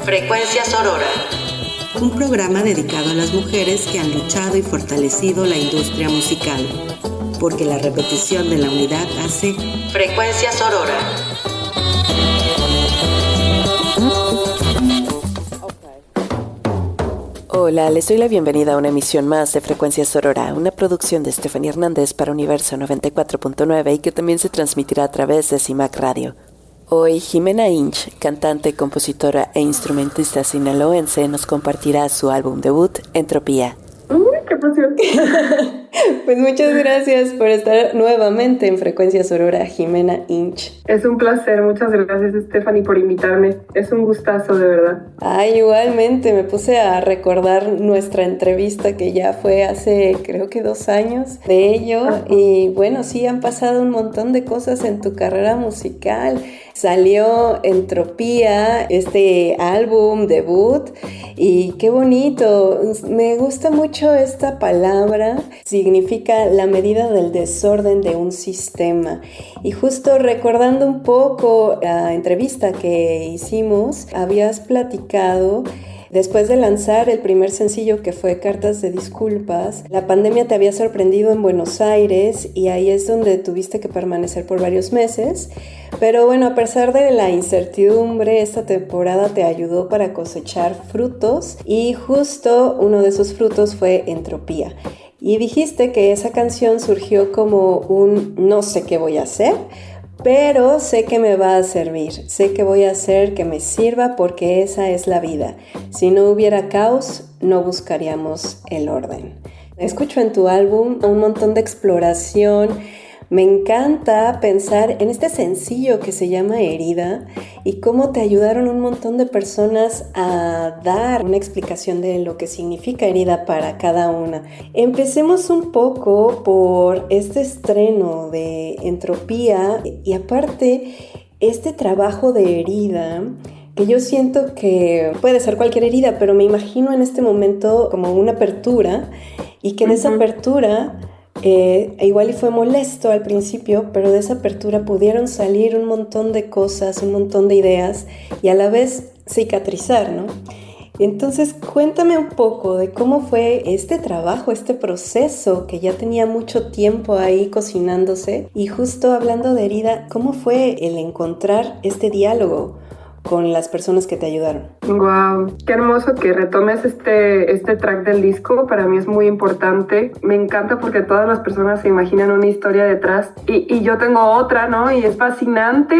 Frecuencia Sorora, un programa dedicado a las mujeres que han luchado y fortalecido la industria musical, porque la repetición de la unidad hace Frecuencia Sorora. Hola, les doy la bienvenida a una emisión más de Frecuencia Sorora, una producción de Estefanía Hernández para Universo 94.9 y que también se transmitirá a través de CIMAC Radio. Hoy, Jimena Inch, cantante, compositora e instrumentista sinaloense, nos compartirá su álbum debut, Entropía. ¡Uy, qué emoción! Pues muchas gracias por estar nuevamente en Frecuencia Sorora, Jimena Inch. Es un placer, muchas gracias Stephanie por invitarme. Es un gustazo, de verdad. Ay, igualmente, me puse a recordar nuestra entrevista que ya fue hace creo que 2 años de ello. Ajá. Y bueno, sí, han pasado un montón de cosas en tu carrera musical. Salió Entropía, este álbum debut, y qué bonito. Me gusta mucho esta palabra. Significa la medida del desorden de un sistema. Y justo recordando un poco la entrevista que hicimos, habías platicado. Después de lanzar el primer sencillo, que fue Cartas de Disculpas, la pandemia te había sorprendido en Buenos Aires y ahí es donde tuviste que permanecer por varios meses. Pero bueno, a pesar de la incertidumbre, esta temporada te ayudó para cosechar frutos y justo uno de esos frutos fue Entropía. Y dijiste que esa canción surgió como un no sé qué voy a hacer, pero sé que me va a servir, sé que voy a hacer que me sirva porque esa es la vida. Si no hubiera caos, no buscaríamos el orden. Escucho en tu álbum un montón de exploración. Me encanta pensar en este sencillo que se llama Herida y cómo te ayudaron un montón de personas a dar una explicación de lo que significa herida para cada una. Empecemos un poco por este estreno de Entropía y aparte este trabajo de herida que yo siento que puede ser cualquier herida, pero me imagino en este momento como una apertura y que de esa apertura... igual y fue molesto al principio, pero de esa apertura pudieron salir un montón de cosas, un montón de ideas y a la vez cicatrizar, ¿no? Entonces cuéntame un poco de cómo fue este trabajo, este proceso que ya tenía mucho tiempo ahí cocinándose y justo hablando de herida, ¿cómo fue el encontrar este diálogo con las personas que te ayudaron? Wow, qué hermoso que retomes este track del disco. Para mí es muy importante. Me encanta porque todas las personas se imaginan una historia detrás y yo tengo otra, ¿no? Y es fascinante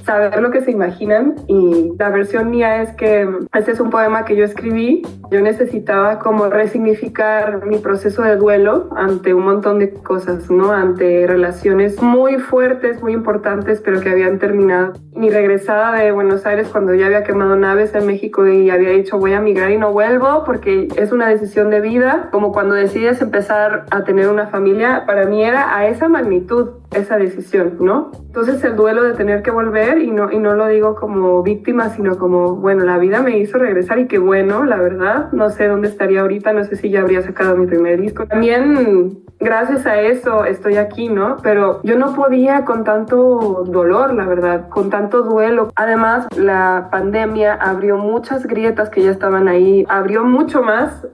saber lo que se imaginan. Y la versión mía es que este es un poema que yo escribí. Yo necesitaba como resignificar mi proceso de duelo ante un montón de cosas, ¿no? Ante relaciones muy fuertes, muy importantes, pero que habían terminado. Mi regresada de Buenos Aires cuando ya había quemado naves en México y había dicho voy a migrar y no vuelvo porque es una decisión de vida, como cuando decides empezar a tener una familia, para mí era a esa magnitud esa decisión, ¿no? Entonces el duelo de tener que volver y no lo digo como víctima, sino como, bueno, la vida me hizo regresar y qué bueno, la verdad, no sé dónde estaría ahorita, no sé si ya habría sacado mi primer disco. También gracias a eso estoy aquí, ¿no? Pero yo no podía con tanto dolor, la verdad, con tanto duelo. Además, la pandemia abrió muchas grietas que ya estaban ahí, abrió mucho más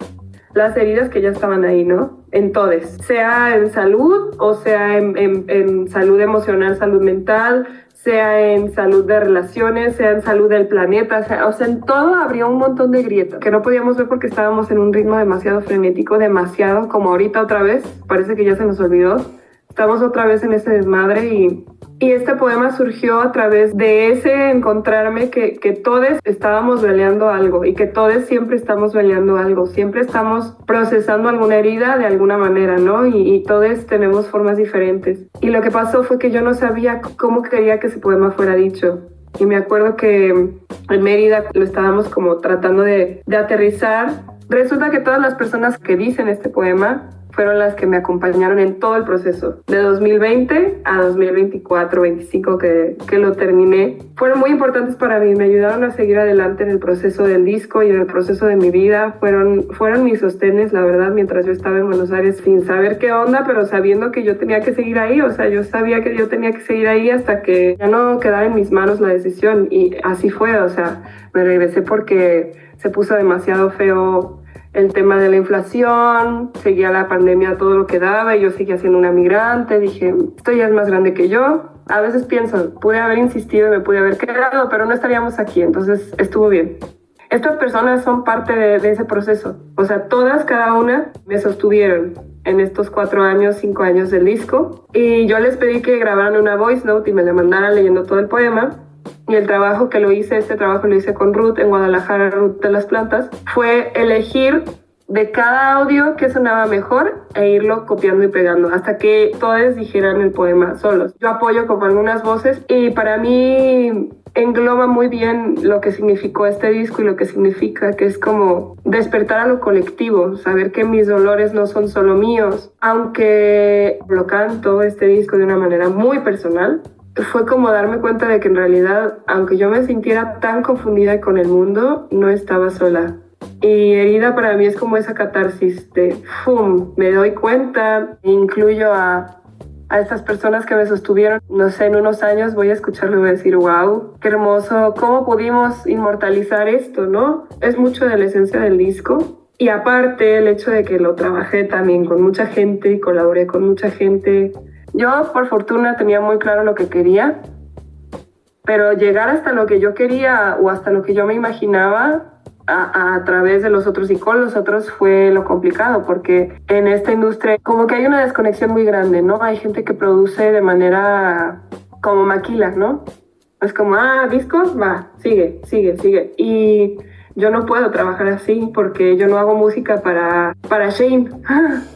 las heridas que ya estaban ahí, ¿no? En todes, sea en salud o sea en salud emocional, salud mental, sea en salud de relaciones, sea en salud del planeta, o sea, en todo abrió un montón de grietas que no podíamos ver porque estábamos en un ritmo demasiado frenético, demasiado, como ahorita otra vez, parece que ya se nos olvidó. Estamos otra vez en ese desmadre y este poema surgió a través de ese encontrarme que todos estábamos peleando algo y que todos siempre estamos peleando algo, siempre estamos procesando alguna herida de alguna manera, ¿no? Y todos tenemos formas diferentes. Y lo que pasó fue que yo no sabía cómo quería que ese poema fuera dicho. Y me acuerdo que en Mérida lo estábamos como tratando de aterrizar. Resulta que todas las personas que dicen este poema fueron las que me acompañaron en todo el proceso. De 2020 a 2024, 25 que lo terminé, fueron muy importantes para mí. Me ayudaron a seguir adelante en el proceso del disco y en el proceso de mi vida. Fueron mis sostenes, la verdad, mientras yo estaba en Buenos Aires sin saber qué onda, pero sabiendo que yo tenía que seguir ahí. O sea, yo sabía que yo tenía que seguir ahí hasta que ya no quedara en mis manos la decisión. Y así fue, o sea, me regresé porque se puso demasiado feo el tema de la inflación, seguía la pandemia todo lo que daba y yo seguía siendo una migrante. Dije, esto ya es más grande que yo. A veces pienso, pude haber insistido y me pude haber quedado, pero no estaríamos aquí, entonces estuvo bien. Estas personas son parte de ese proceso. O sea, todas, cada una, me sostuvieron en estos 4 años, 5 años del disco. Y yo les pedí que grabaran una voice note y me la mandaran leyendo todo el poema. Y el trabajo que este trabajo lo hice con Ruth en Guadalajara, Ruth de las Plantas, fue elegir de cada audio que sonaba mejor e irlo copiando y pegando hasta que todos dijeran el poema solos. Yo apoyo como algunas voces y para mí engloba muy bien lo que significó este disco y lo que significa, que es como despertar a lo colectivo, saber que mis dolores no son solo míos. Aunque lo canto este disco de una manera muy personal, fue como darme cuenta de que en realidad, aunque yo me sintiera tan confundida con el mundo, no estaba sola. Y Herida para mí es como esa catarsis de ¡fum! Me doy cuenta, incluyo a estas personas que me sostuvieron. No sé, en unos años voy a escucharlo y voy a decir, wow, qué hermoso, cómo pudimos inmortalizar esto, ¿no? Es mucho de la esencia del disco. Y aparte, el hecho de que lo trabajé también con mucha gente, colaboré con mucha gente. Yo, por fortuna, tenía muy claro lo que quería, pero llegar hasta lo que yo quería o hasta lo que yo me imaginaba a través de los otros y con los otros fue lo complicado, porque en esta industria como que hay una desconexión muy grande, ¿no? Hay gente que produce de manera como maquila, ¿no? Es como, discos, va, sigue. Y yo no puedo trabajar así porque yo no hago música para Shane.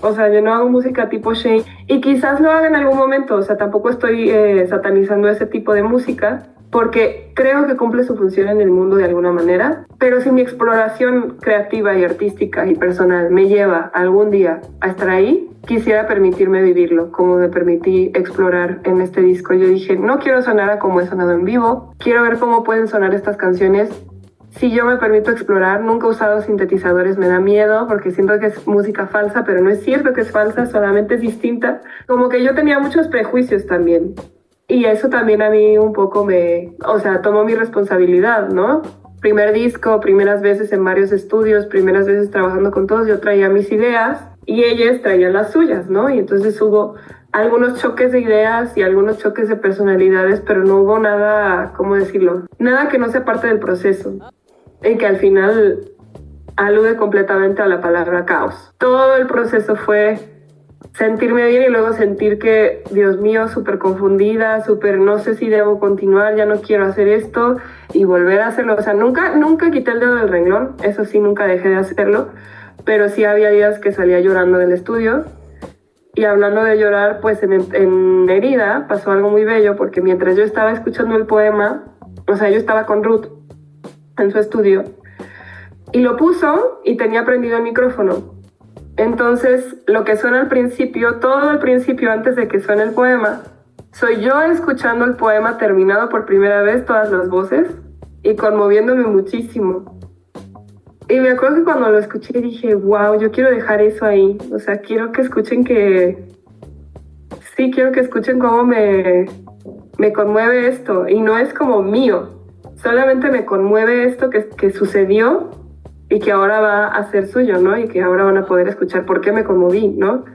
O sea, yo no hago música tipo Shane. Y quizás lo haga en algún momento, o sea, tampoco estoy satanizando ese tipo de música, porque creo que cumple su función en el mundo de alguna manera, pero si mi exploración creativa y artística y personal me lleva algún día a estar ahí, quisiera permitirme vivirlo, como me permití explorar en este disco. Yo dije, no quiero sonar a como he sonado en vivo, quiero ver cómo pueden sonar estas canciones si yo me permito explorar. Nunca he usado sintetizadores, me da miedo porque siento que es música falsa, pero no es cierto que es falsa, solamente es distinta. Como que yo tenía muchos prejuicios también. Y eso también a mí un poco tomó mi responsabilidad, ¿no? Primer disco, primeras veces en varios estudios, primeras veces trabajando con todos, yo traía mis ideas y ellas traían las suyas, ¿no? Y entonces hubo algunos choques de ideas y algunos choques de personalidades, pero no hubo nada, ¿cómo decirlo? Nada que no sea parte del proceso, y que al final alude completamente a la palabra caos. Todo el proceso fue sentirme bien y luego sentir que, Dios mío, súper confundida, no sé si debo continuar, ya no quiero hacer esto, y volver a hacerlo. O sea, nunca quité el dedo del renglón, eso sí, nunca dejé de hacerlo, pero sí había días que salía llorando del estudio. Y hablando de llorar, pues en Herida pasó algo muy bello, porque mientras yo estaba escuchando el poema, o sea, yo estaba con Ruth en su estudio, y lo puso y tenía prendido el micrófono. Entonces, lo que suena al principio, todo al principio, antes de que suene el poema, soy yo escuchando el poema terminado por primera vez, todas las voces, y conmoviéndome muchísimo. Y me acuerdo que cuando lo escuché dije, wow, yo quiero dejar eso ahí. O sea, quiero que escuchen cómo me conmueve esto. Y no es como mío, solamente me conmueve esto que sucedió y que ahora va a ser suyo, ¿no? Y que ahora van a poder escuchar por qué me conmoví, ¿no?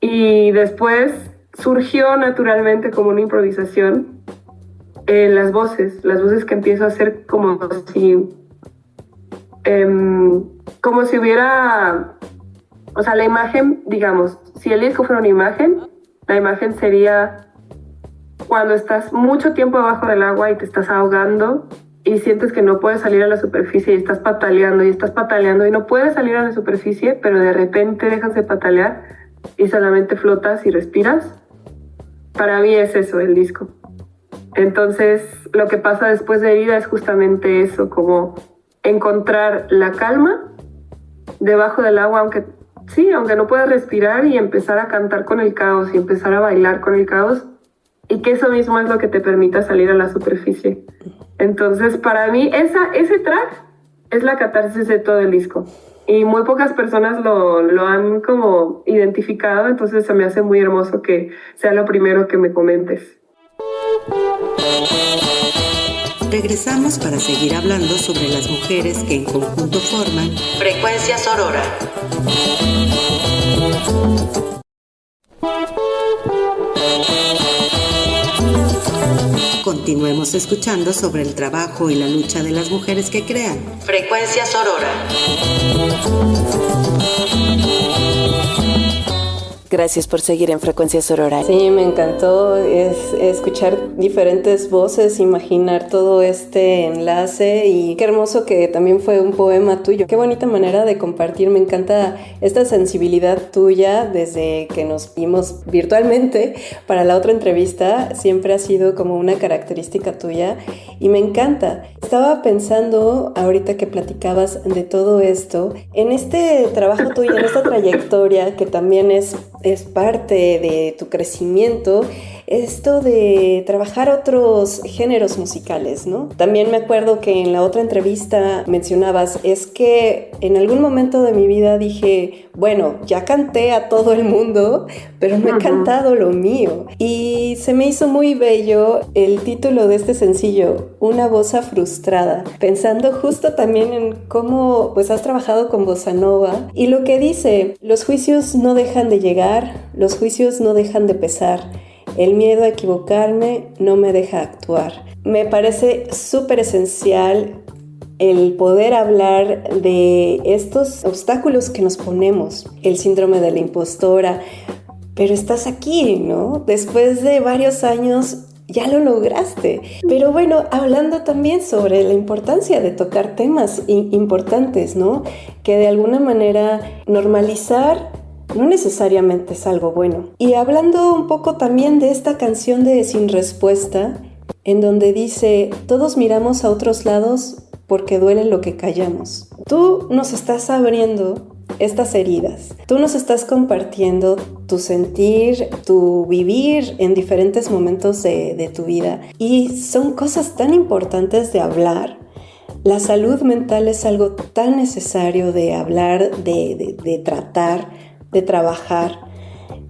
Y después surgió naturalmente como una improvisación las voces que empiezo a hacer como si hubiera, o sea, la imagen, digamos, si el disco fuera una imagen, la imagen sería cuando estás mucho tiempo abajo del agua y te estás ahogando y sientes que no puedes salir a la superficie y estás pataleando y no puedes salir a la superficie, pero de repente dejas de patalear y solamente flotas y respiras. Para mí es eso el disco. Entonces, lo que pasa después de Herida es justamente eso, como encontrar la calma debajo del agua, aunque sí, aunque no puedas respirar y empezar a cantar con el caos y empezar a bailar con el caos, y que eso mismo es lo que te permita salir a la superficie. Entonces, para mí, ese track es la catarsis de todo el disco. Y muy pocas personas lo han como identificado, entonces se me hace muy hermoso que sea lo primero que me comentes. Regresamos para seguir hablando sobre las mujeres que en conjunto forman Frecuencia Sorora. Continuemos escuchando sobre el trabajo y la lucha de las mujeres que crean Frecuencia Sorora. Gracias por seguir en Frecuencia Sorora. Sí, me encantó escuchar diferentes voces, imaginar todo este enlace y qué hermoso que también fue un poema tuyo. Qué bonita manera de compartir, me encanta esta sensibilidad tuya desde que nos vimos virtualmente para la otra entrevista, siempre ha sido como una característica tuya y me encanta. Estaba pensando ahorita que platicabas de todo esto, en este trabajo tuyo, en esta trayectoria que también es parte de tu crecimiento, esto de trabajar otros géneros musicales, ¿no? También me acuerdo que en la otra entrevista mencionabas, es que en algún momento de mi vida dije, bueno, ya canté a todo el mundo, pero no he cantado lo mío. Y se me hizo muy bello el título de este sencillo, Una Bossa Frustrada, pensando justo también en cómo pues has trabajado con bossa nova y lo que dice, los juicios no dejan de llegar, los juicios no dejan de pesar. El miedo a equivocarme no me deja actuar. Me parece súper esencial el poder hablar de estos obstáculos que nos ponemos, el síndrome de la impostora, pero estás aquí, ¿no? Después de varios años ya lo lograste. Pero bueno, hablando también sobre la importancia de tocar temas importantes, ¿no? Que de alguna manera normalizar no necesariamente es algo bueno. Y hablando un poco también de esta canción de Sin Respuesta, en donde dice, todos miramos a otros lados porque duele lo que callamos. Tú nos estás abriendo estas heridas. Tú nos estás compartiendo tu sentir, tu vivir en diferentes momentos de tu vida. Y son cosas tan importantes de hablar. La salud mental es algo tan necesario de hablar, de tratar, de trabajar.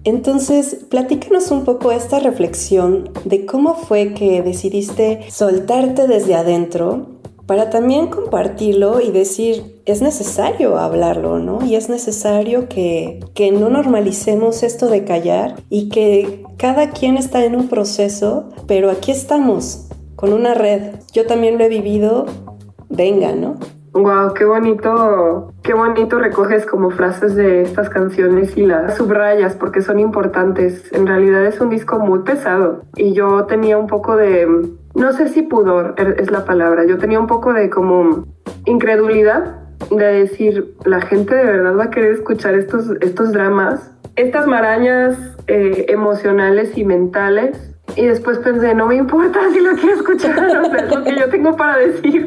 Entonces, platícanos un poco esta reflexión de cómo fue que decidiste soltarte desde adentro para también compartirlo y decir, es necesario hablarlo, ¿no? Y es necesario que no normalicemos esto de callar y que cada quien está en un proceso, pero aquí estamos con una red. Yo también lo he vivido, venga, ¿no? Wow, qué bonito recoges como frases de estas canciones y las subrayas porque son importantes. En realidad es un disco muy pesado y yo tenía un poco de, no sé si pudor es la palabra, yo tenía un poco de como incredulidad de decir, la gente de verdad va a querer escuchar estos dramas, estas marañas emocionales y mentales. Y después pensé, no me importa si lo quiero escuchar, o sea, es lo que yo tengo para decir.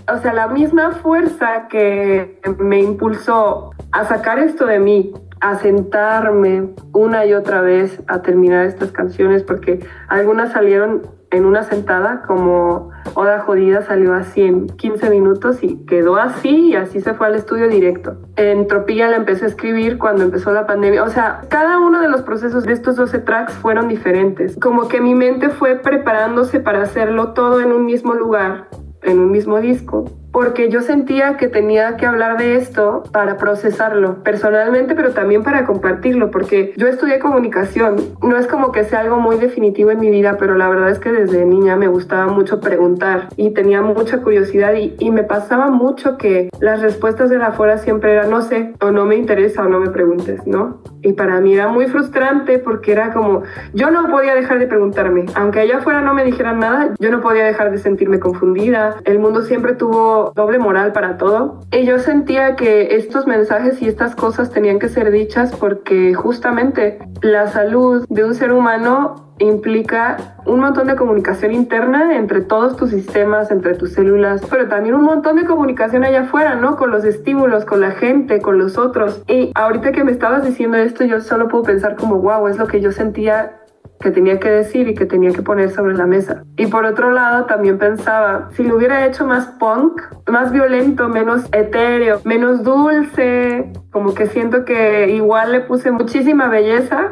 O sea, la misma fuerza que me impulsó a sacar esto de mí, a sentarme una y otra vez a terminar estas canciones, porque algunas salieron en una sentada, como Oda Jodida salió así en 15 minutos y quedó así, y así se fue al estudio directo. Entropía la empecé a escribir cuando empezó la pandemia. O sea, cada uno de los procesos de estos 12 tracks fueron diferentes. Como que mi mente fue preparándose para hacerlo todo en un mismo lugar, en un mismo disco, porque yo sentía que tenía que hablar de esto para procesarlo personalmente, pero también para compartirlo, porque yo estudié comunicación. No es como que sea algo muy definitivo en mi vida, pero la verdad es que desde niña me gustaba mucho preguntar y tenía mucha curiosidad y me pasaba mucho que las respuestas de afuera siempre eran no sé, o no me interesa, o no me preguntes, ¿no? Y para mí era muy frustrante porque era como, yo no podía dejar de preguntarme. Aunque allá afuera no me dijeran nada, yo no podía dejar de sentirme confundida. El mundo siempre tuvo doble moral para todo. Y yo sentía que estos mensajes y estas cosas tenían que ser dichas porque justamente la salud de un ser humano implica un montón de comunicación interna entre todos tus sistemas, entre tus células, pero también un montón de comunicación allá afuera, ¿no? Con los estímulos, con la gente, con los otros. Y ahorita que me estabas diciendo esto, yo solo puedo pensar como, wow, es lo que yo sentía que tenía que decir y que tenía que poner sobre la mesa. Y por otro lado, también pensaba, si lo hubiera hecho más punk, más violento, menos etéreo, menos dulce, como que siento que igual le puse muchísima belleza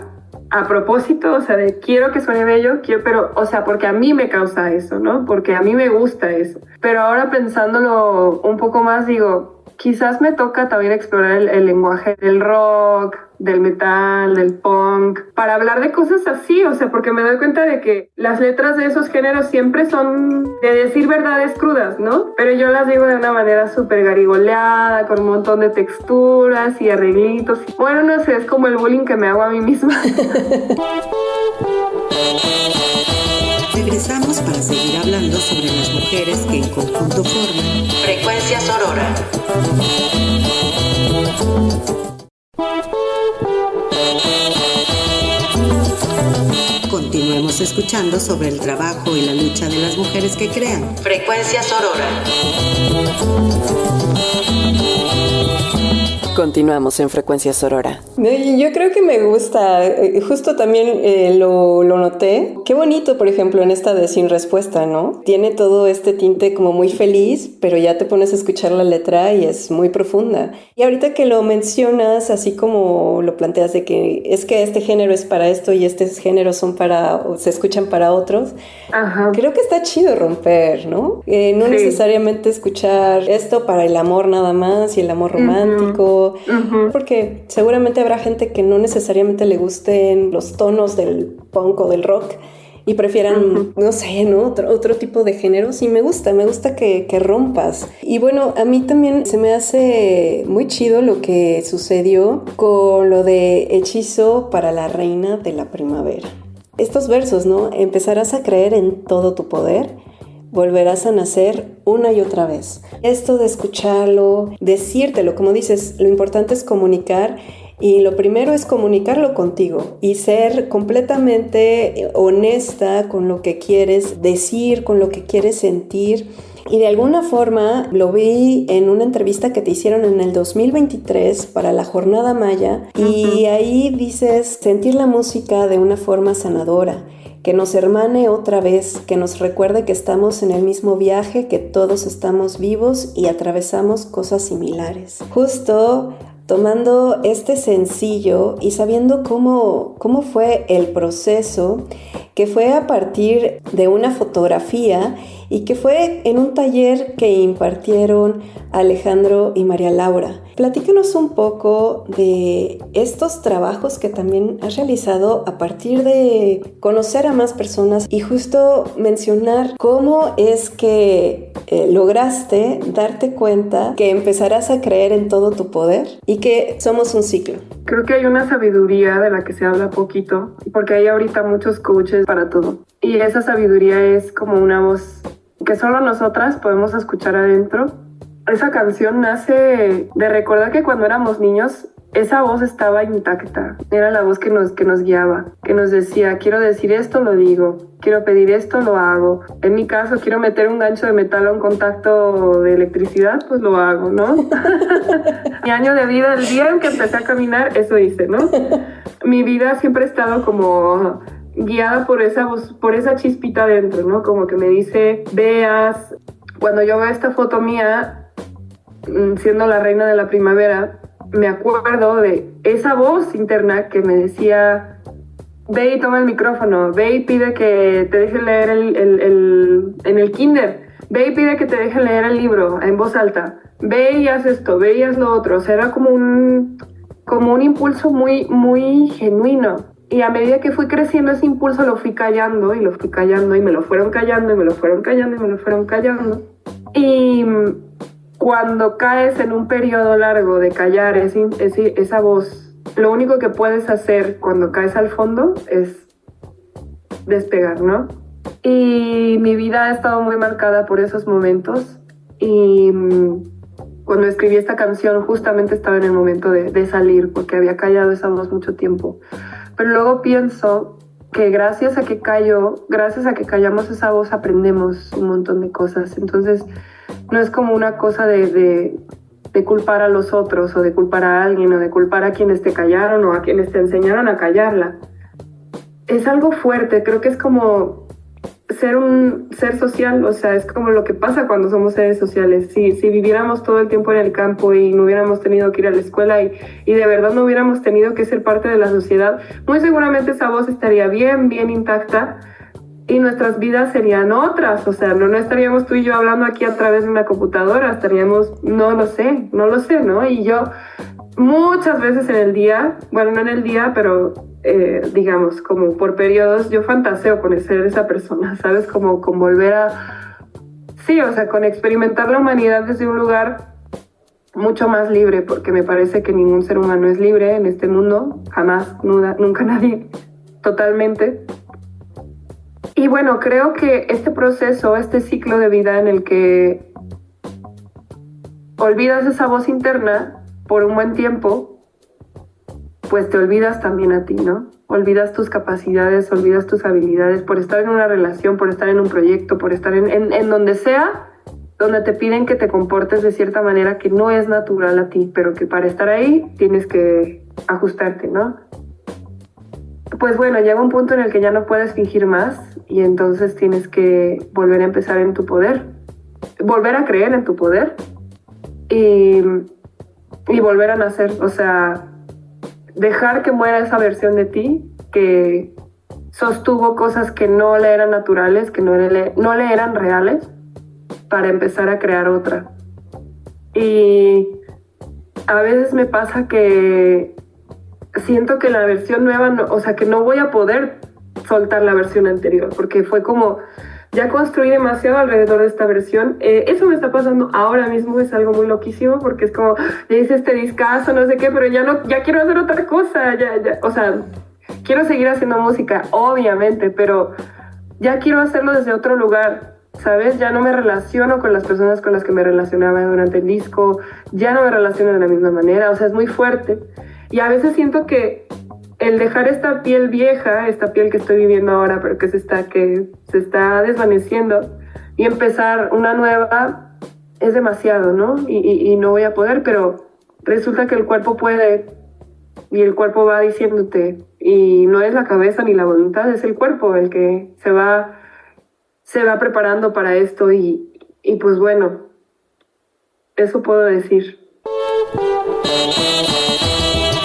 a propósito, o sea, de quiero que suene bello, pero, o sea, porque a mí me causa eso, ¿no? Porque a mí me gusta eso. Pero ahora pensándolo un poco más, digo, quizás me toca también explorar el lenguaje del rock, del metal, del punk, para hablar de cosas así, o sea, porque me doy cuenta de que las letras de esos géneros siempre son de decir verdades crudas, ¿no? Pero yo las digo de una manera súper garigoleada, con un montón de texturas y arreglitos. Bueno, no sé, es como el bullying que me hago a mí misma. Regresamos para seguir hablando sobre las mujeres que en conjunto forman Frecuencia Sorora. Continuemos escuchando sobre el trabajo y la lucha de las mujeres que crean Frecuencia Sorora. Continuamos en Frecuencia Sorora. Yo creo que me gusta, justo también lo noté. Qué bonito, por ejemplo, en esta de Sin Respuesta, ¿no? Tiene todo este tinte como muy feliz, pero ya te pones a escuchar la letra y es muy profunda. Y ahorita que lo mencionas, así como lo planteas de que es que este género es para esto y estos géneros se escuchan para otros, ajá, creo que está chido romper, ¿no? No sí, necesariamente escuchar esto para el amor nada más y el amor romántico. Uh-huh. Porque seguramente habrá gente que no necesariamente le gusten los tonos del punk o del rock y prefieran, no sé, ¿no? Otro tipo de géneros. Y me gusta que rompas. Y bueno, a mí también se me hace muy chido lo que sucedió con lo de Hechizo para la Reina de la Primavera. Estos versos, ¿no? Empezarás a creer en todo tu poder, volverás a nacer una y otra vez. Esto de escucharlo, decírtelo, como dices, lo importante es comunicar y lo primero es comunicarlo contigo y ser completamente honesta con lo que quieres decir, con lo que quieres sentir. Y de alguna forma lo vi en una entrevista que te hicieron en el 2023 para la Jornada Maya y ahí dices sentir la música de una forma sanadora, que nos hermane otra vez, que nos recuerde que estamos en el mismo viaje, que todos estamos vivos y atravesamos cosas similares. Justo tomando este sencillo y sabiendo cómo fue el proceso, que fue a partir de una fotografía y que fue en un taller que impartieron Alejandro y María Laura. Platícanos un poco de estos trabajos que también has realizado a partir de conocer a más personas y justo mencionar cómo es que lograste darte cuenta que empezarás a creer en todo tu poder y que somos un ciclo. Creo que hay una sabiduría de la que se habla poquito, porque hay ahorita muchos coaches para todo. Y esa sabiduría es como una voz que solo nosotras podemos escuchar adentro. Esa canción nace de recordar que cuando éramos niños, esa voz estaba intacta. Era la voz que nos guiaba, que nos decía, quiero decir esto, lo digo. Quiero pedir esto, lo hago. En mi caso, quiero meter un gancho de metal a un contacto de electricidad, pues lo hago, ¿no? Mi año de vida, el día en que empecé a caminar, eso hice, ¿no? Mi vida siempre ha estado como guiada por esa voz, por esa chispita dentro, ¿no? Como que me dice, veas. Cuando yo veo esta foto mía, siendo la reina de la primavera, me acuerdo de esa voz interna que me decía, ve y toma el micrófono, ve y pide que te dejen leer en el kinder, ve y pide que te dejen leer el libro en voz alta, ve y haz esto, ve y haz lo otro. O sea, era como un impulso muy, muy genuino. Y a medida que fui creciendo ese impulso lo fui callando y lo fui callando y me lo fueron callando y me lo fueron callando y me lo fueron callando. Y cuando caes en un periodo largo de callar esa voz, lo único que puedes hacer cuando caes al fondo es despegar, ¿no? Y mi vida ha estado muy marcada por esos momentos Y cuando escribí esta canción justamente estaba en el momento de salir, porque había callado esa voz mucho tiempo. Pero luego pienso que gracias a que callamos esa voz, aprendemos un montón de cosas. Entonces, no es como una cosa de culpar a los otros, o de culpar a alguien, o de culpar a quienes te callaron, o a quienes te enseñaron a callarla. Es algo fuerte, creo que es como ser un ser social, o sea, es como lo que pasa cuando somos seres sociales. Si viviéramos todo el tiempo en el campo y no hubiéramos tenido que ir a la escuela y de verdad no hubiéramos tenido que ser parte de la sociedad, muy seguramente esa voz estaría bien intacta y nuestras vidas serían otras. O sea, no estaríamos tú y yo hablando aquí a través de una computadora, estaríamos, no lo sé, ¿no? Y yo muchas veces en el día, bueno, no en el día, pero digamos, como por periodos, yo fantaseo con ser esa persona, ¿sabes? Como con volver a... Sí, o sea, con experimentar la humanidad desde un lugar mucho más libre, porque me parece que ningún ser humano es libre en este mundo, jamás, nunca nadie, totalmente. Y bueno, creo que este proceso, este ciclo de vida en el que olvidas esa voz interna por un buen tiempo, pues te olvidas también a ti, ¿no? Olvidas tus capacidades, olvidas tus habilidades por estar en una relación, por estar en un proyecto, por estar en donde sea, donde te piden que te comportes de cierta manera que no es natural a ti, pero que para estar ahí tienes que ajustarte, ¿no? Pues bueno, llega un punto en el que ya no puedes fingir más y entonces tienes que volver a empezar en tu poder, volver a creer en tu poder y volver a nacer, o sea, dejar que muera esa versión de ti que sostuvo cosas que no le eran naturales, que no le eran reales, para empezar a crear otra. Y a veces me pasa que siento que la versión nueva, o sea, que no voy a poder soltar la versión anterior, porque fue como, ya construí demasiado alrededor de esta versión. Eso me está pasando ahora mismo, es algo muy loquísimo, porque es como, ya hice este discazo, no sé qué, pero ya quiero hacer otra cosa, o sea, quiero seguir haciendo música, obviamente, pero ya quiero hacerlo desde otro lugar, ¿sabes? Ya no me relaciono con las personas con las que me relacionaba durante el disco, ya no me relaciono de la misma manera, o sea, es muy fuerte. Y a veces siento que el dejar esta piel vieja, esta piel que estoy viviendo ahora, pero que se está desvaneciendo, y empezar una nueva, es demasiado, ¿no? Y no voy a poder, pero resulta que el cuerpo puede, y el cuerpo va diciéndote, y no es la cabeza ni la voluntad, es el cuerpo el que se va preparando para esto, y pues bueno, eso puedo decir.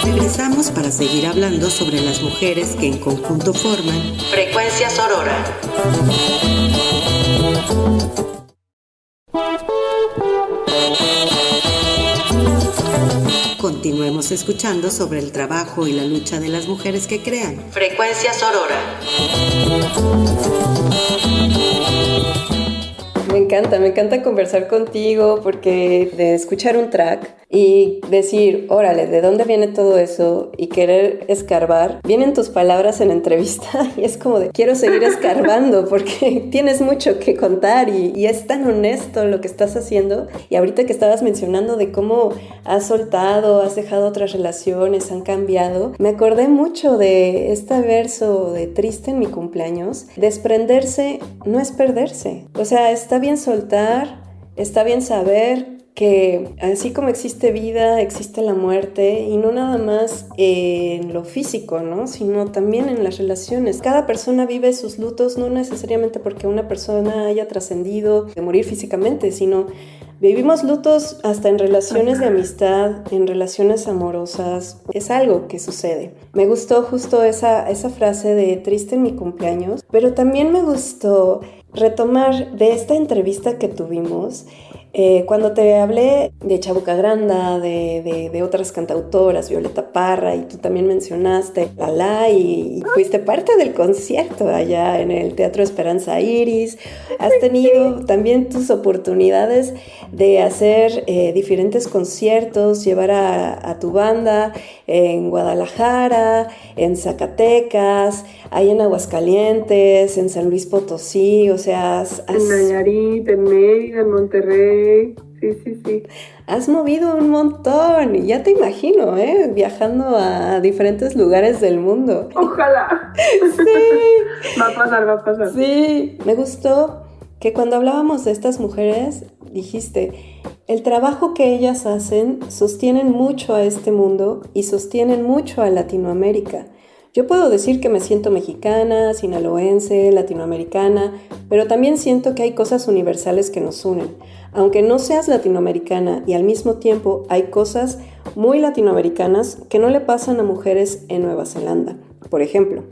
Regresamos para seguir hablando sobre las mujeres que en conjunto forman Frecuencia Sorora. Continuemos escuchando sobre el trabajo y la lucha de las mujeres que crean Frecuencia Sorora. Me encanta conversar contigo, porque de escuchar un track y decir, órale, ¿de dónde viene todo eso? Y querer escarbar, vienen tus palabras en entrevista y es como de, quiero seguir escarbando porque tienes mucho que contar y es tan honesto lo que estás haciendo. Y ahorita que estabas mencionando de cómo has soltado, has dejado otras relaciones, han cambiado, me acordé mucho de este verso de Triste en mi cumpleaños. Desprenderse no es perderse, o sea, está bien soltar, está bien saber que así como existe vida, existe la muerte, y no nada más en lo físico, ¿no? Sino también en las relaciones. Cada persona vive sus lutos, no necesariamente porque una persona haya trascendido de morir físicamente, sino vivimos lutos hasta en relaciones de amistad, en relaciones amorosas. Es algo que sucede. Me gustó justo esa frase de Triste en mi cumpleaños, pero también me gustó retomar de esta entrevista que tuvimos, cuando te hablé de Chabuca Granda, de otras cantautoras, Violeta Parra, y tú también mencionaste Lala, y fuiste parte del concierto allá en el Teatro Esperanza Iris. Has tenido también tus oportunidades de hacer diferentes conciertos, llevar a tu banda en Guadalajara, en Zacatecas, ahí en Aguascalientes, en San Luis Potosí, o sea, en Nayarit, en Mérida, en Monterrey, Sí. Has movido un montón, y ya te imagino, viajando a diferentes lugares del mundo. Ojalá. Sí. Va a pasar. Sí, me gustó que cuando hablábamos de estas mujeres, dijiste, el trabajo que ellas hacen sostienen mucho a este mundo y sostienen mucho a Latinoamérica. Yo puedo decir que me siento mexicana, sinaloense, latinoamericana, pero también siento que hay cosas universales que nos unen. Aunque no seas latinoamericana y al mismo tiempo hay cosas muy latinoamericanas que no le pasan a mujeres en Nueva Zelanda. Por ejemplo,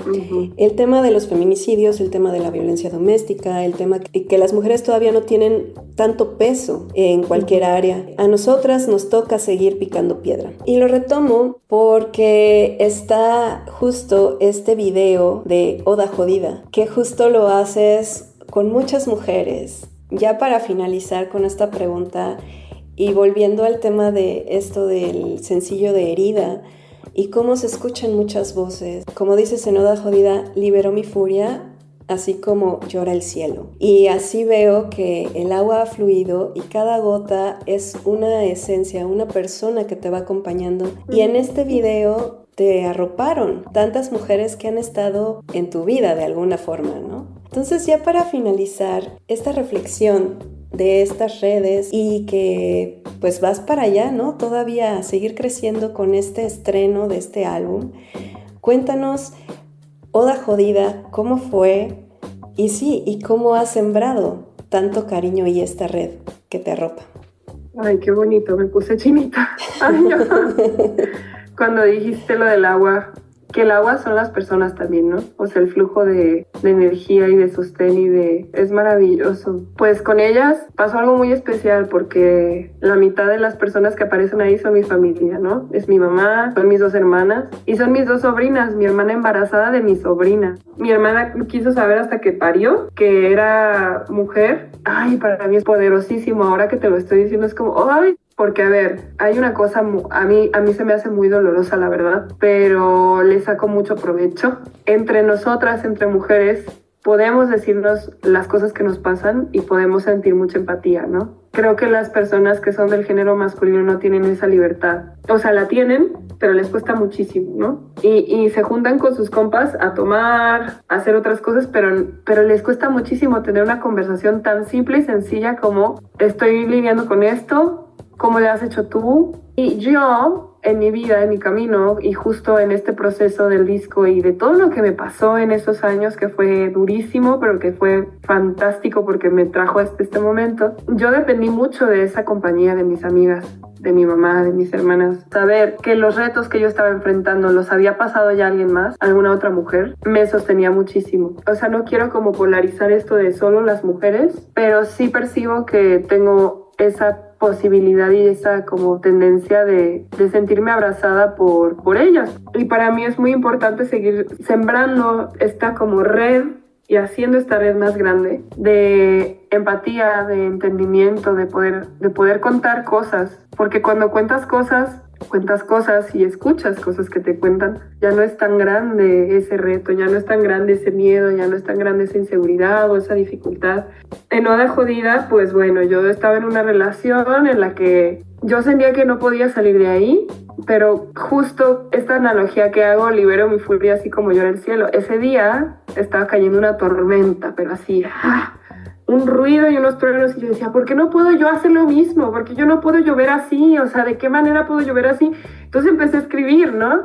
el tema de los feminicidios, el tema de la violencia doméstica, el tema que las mujeres todavía no tienen tanto peso en cualquier área. A nosotras nos toca seguir picando piedra. Y lo retomo porque está justo este video de Oda Jodida, que justo lo haces con muchas mujeres. Ya para finalizar con esta pregunta y volviendo al tema de esto del sencillo de Herida, y cómo se escuchan muchas voces. Como dices en Oda Jodida, liberó mi furia, así como llora el cielo. Y así veo que el agua ha fluido y cada gota es una esencia, una persona que te va acompañando. Y en este video te arroparon tantas mujeres que han estado en tu vida de alguna forma, ¿no? Entonces, ya para finalizar esta reflexión de estas redes y que pues vas para allá, ¿no? Todavía a seguir creciendo con este estreno de este álbum. Cuéntanos, Oda Jodida, ¿cómo fue? Y sí, ¿y cómo has sembrado tanto cariño y esta red que te arropa? Ay, qué bonito, me puse chinita. Ay, cuando dijiste lo del agua, que el agua son las personas también, ¿no? O sea, el flujo de energía y de sostén es maravilloso. Pues con ellas pasó algo muy especial porque la mitad de las personas que aparecen ahí son mi familia, ¿no? Es mi mamá, son mis 2 hermanas y son mis 2 sobrinas, mi hermana embarazada de mi sobrina. Mi hermana quiso saber hasta que parió que era mujer. Ay, para mí es poderosísimo. Ahora que te lo estoy diciendo es como, ay, porque, a ver, hay una cosa, a mí se me hace muy dolorosa, la verdad, pero le saco mucho provecho. Entre nosotras, entre mujeres, podemos decirnos las cosas que nos pasan y podemos sentir mucha empatía, ¿no? Creo que las personas que son del género masculino no tienen esa libertad. O sea, la tienen, pero les cuesta muchísimo, ¿no? Y se juntan con sus compas a tomar, a hacer otras cosas, pero les cuesta muchísimo tener una conversación tan simple y sencilla como estoy lidiando con esto, ¿cómo le has hecho tú? Y yo, en mi vida, en mi camino, y justo en este proceso del disco y de todo lo que me pasó en esos años, que fue durísimo, pero que fue fantástico porque me trajo hasta este momento, yo dependí mucho de esa compañía de mis amigas, de mi mamá, de mis hermanas. Saber que los retos que yo estaba enfrentando los había pasado ya alguien más, alguna otra mujer, me sostenía muchísimo. O sea, no quiero como polarizar esto de solo las mujeres, pero sí percibo que tengo esa posibilidad y esa como tendencia de sentirme abrazada por ellas. Y para mí es muy importante seguir sembrando esta como red y haciendo esta red más grande de empatía, de entendimiento, de poder contar cosas. Porque cuando cuentas cosas y escuchas cosas que te cuentan, ya no es tan grande ese reto, ya no es tan grande ese miedo, ya no es tan grande esa inseguridad o esa dificultad. En Oda Jodida, pues bueno, yo estaba en una relación en la que yo sentía que no podía salir de ahí, pero justo esta analogía que hago, libero mi furia así como llora el cielo. Ese día estaba cayendo una tormenta, pero así, un ruido y unos truenos, y yo decía, ¿por qué no puedo yo hacer lo mismo? Porque yo no puedo llover así, o sea, ¿de qué manera puedo llover así? Entonces empecé a escribir, ¿no?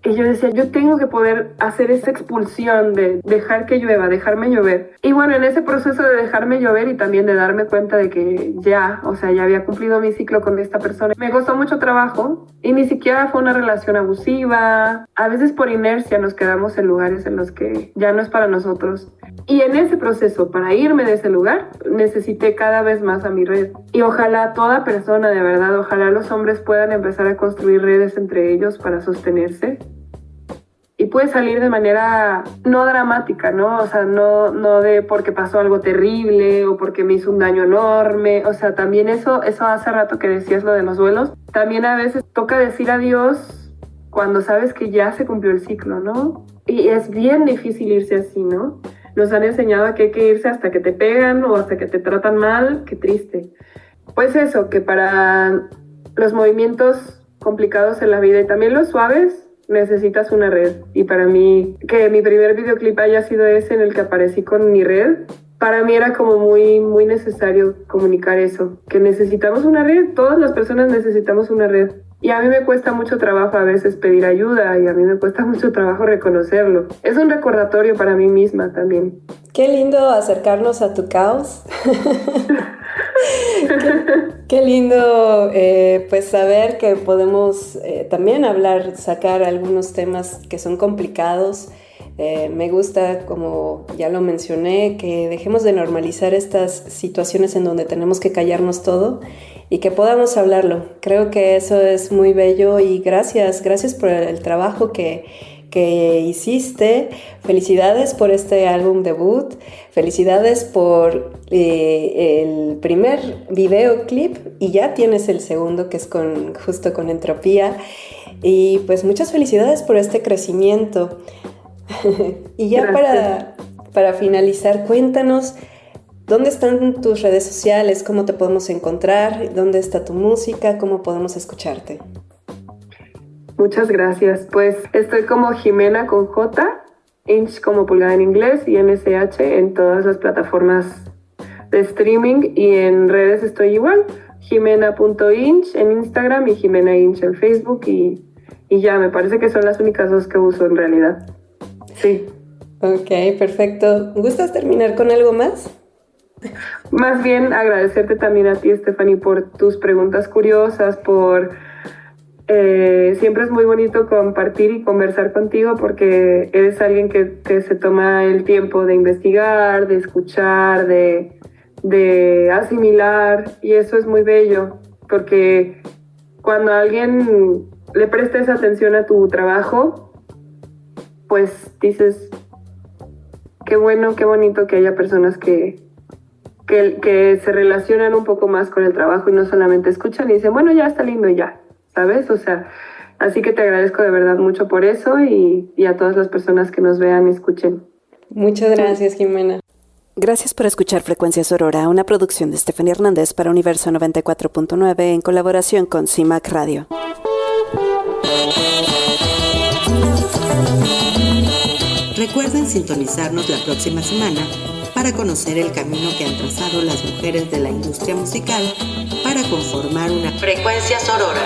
Y yo decía, yo tengo que poder hacer esa expulsión de dejar que llueva, dejarme llover. Y bueno, en ese proceso de dejarme llover y también de darme cuenta de que ya había cumplido mi ciclo con esta persona, me costó mucho trabajo y ni siquiera fue una relación abusiva. A veces por inercia nos quedamos en lugares en los que ya no es para nosotros. Y en ese proceso, para irme de ese lugar, necesité cada vez más a mi red. Y ojalá toda persona, de verdad, ojalá los hombres puedan empezar a construir redes entre ellos para sostenerse. Y puede salir de manera no dramática, ¿no? O sea, no de porque pasó algo terrible o porque me hizo un daño enorme. O sea, también eso hace rato que decías lo de los duelos. También a veces toca decir adiós cuando sabes que ya se cumplió el ciclo, ¿no? Y es bien difícil irse así, ¿no? Nos han enseñado que hay que irse hasta que te pegan o hasta que te tratan mal. Qué triste. pues eso, que para los movimientos complicados en la vida y también los suaves, necesitas una red. Y para mí, que mi primer videoclip haya sido ese en el que aparecí con mi red, para mí era como muy, muy necesario comunicar eso, que necesitamos una red, todas las personas necesitamos una red. Y a mí me cuesta mucho trabajo a veces pedir ayuda y a mí me cuesta mucho trabajo reconocerlo. Es un recordatorio para mí misma también. Qué lindo acercarnos a tu caos. Qué lindo pues saber que podemos también sacar algunos temas que son complicados. Me gusta, como ya lo mencioné, que dejemos de normalizar estas situaciones en donde tenemos que callarnos todo y que podamos hablarlo. Creo que eso es muy bello y gracias por el trabajo que hiciste. Felicidades por este álbum debut, felicidades por el primer videoclip y ya tienes el segundo, que es justo con Entropía, y pues muchas felicidades por este crecimiento. Y ya para finalizar, cuéntanos dónde están tus redes sociales, cómo te podemos encontrar, dónde está tu música, cómo podemos escucharte. Muchas gracias. Pues estoy como Jimena con J, Inch como pulgada en inglés y NSH en todas las plataformas de streaming, y en redes estoy igual, jimena.inch en Instagram y Jimena Inch en Facebook, y ya, me parece que son las únicas dos que uso en realidad. Sí. Ok, perfecto. ¿Gustas terminar con algo más? Más bien agradecerte también a ti, Stephanie, por tus preguntas curiosas, siempre es muy bonito compartir y conversar contigo porque eres alguien que se toma el tiempo de investigar, de escuchar, de asimilar, y eso es muy bello porque cuando alguien le presta esa atención a tu trabajo, pues dices, qué bueno, qué bonito que haya personas que se relacionan un poco más con el trabajo y no solamente escuchan y dicen, bueno, ya está lindo y ya, ¿sabes? O sea, así que te agradezco de verdad mucho por eso y a todas las personas que nos vean y escuchen. Muchas gracias, Jimena. Gracias por escuchar Frecuencia Sorora, una producción de Stephanie Hernández para Universo 94.9 en colaboración con CIMAC Radio. Recuerden sintonizarnos la próxima semana para conocer el camino que han trazado las mujeres de la industria musical para conformar una frecuencia sorora.